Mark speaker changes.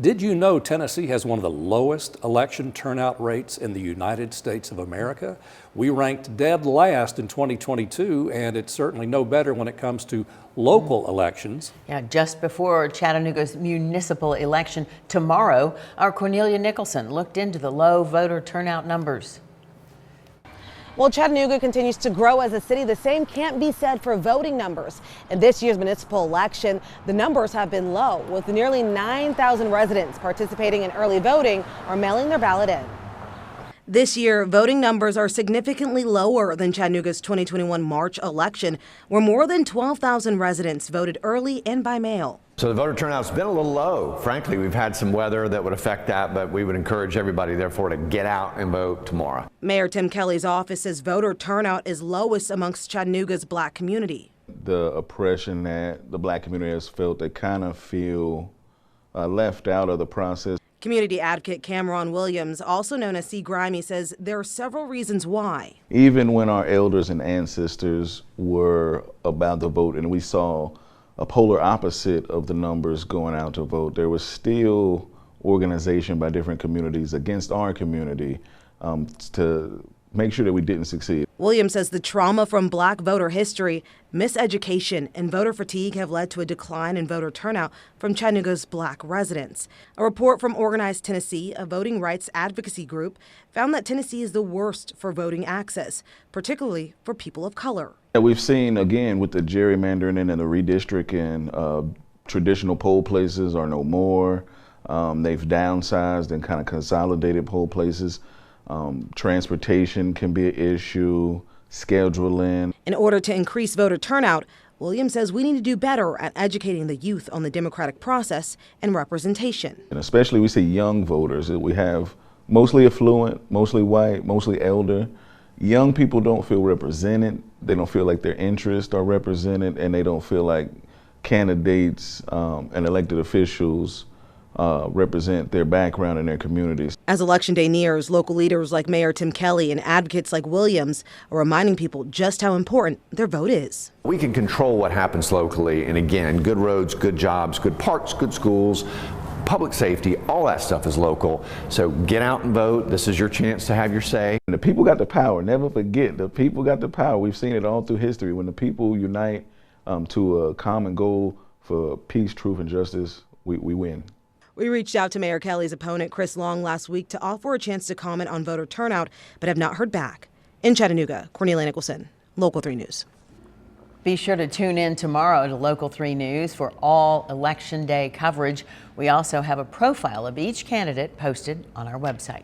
Speaker 1: Did you know Tennessee has one of the lowest election turnout rates in the United States of America? We ranked dead last in 2022, and it's certainly no better when it comes to local elections.
Speaker 2: Yeah, just before Chattanooga's municipal election tomorrow, our Cornelia Nicholson looked into the low voter turnout numbers.
Speaker 3: Well, Chattanooga continues to grow as a city. The same can't be said for voting numbers. In this year's municipal election, the numbers have been low, with nearly 9,000 residents participating in early voting or mailing their ballot in. This year, voting numbers are significantly lower than Chattanooga's 2021 March election, where more than 12,000 residents voted early and by mail.
Speaker 4: So the voter turnout's been a little low. Frankly, we've had some weather that would affect that, but we would encourage everybody, therefore, to get out and vote tomorrow. Mayor
Speaker 3: Tim Kelly's office says voter turnout is lowest amongst Chattanooga's black community.
Speaker 5: The oppression that the black community has felt, they kind of feel left out of the process.
Speaker 3: Community advocate Cameron Williams, also known as C. Grimey, says there are several reasons why.
Speaker 5: Even when our elders and ancestors were about to vote and we saw a polar opposite of the numbers going out to vote, there was still organization by different communities against our community to make sure that we didn't succeed.
Speaker 3: Williams says the trauma from black voter history, miseducation, and voter fatigue have led to a decline in voter turnout from Chattanooga's black residents. A report from Organized Tennessee, a voting rights advocacy group, found that Tennessee is the worst for voting access, particularly for people of color.
Speaker 5: We've seen, again, with the gerrymandering and the redistricting, traditional poll places are no more. They've downsized and kind of consolidated poll places. Transportation can be an issue, scheduling.
Speaker 3: In order to increase voter turnout, Williams says we need to do better at educating the youth on the democratic process and representation.
Speaker 5: And especially we see young voters that we have mostly affluent, mostly white, mostly elder. Young people don't feel represented. They don't feel like their interests are represented, and they don't feel like candidates and elected officials represent their background and their communities.
Speaker 3: As Election Day nears, local leaders like Mayor Tim Kelly and advocates like Williams are reminding people just how important their vote is.
Speaker 4: We can control what happens locally, and again, good roads, good jobs, good parks, good schools, public safety, all that stuff is local. So get out and vote. This is your chance to have your say.
Speaker 5: And the people got the power. Never forget, the people got the power. We've seen it all through history. When the people unite to a common goal for peace, truth, and justice, we win.
Speaker 3: We reached out to Mayor Kelly's opponent, Chris Long, last week to offer a chance to comment on voter turnout, but have not heard back. In Chattanooga, Cornelia Nicholson, Local 3 News.
Speaker 2: Be sure to tune in tomorrow to Local 3 News for all Election Day coverage. We also have a profile of each candidate posted on our website.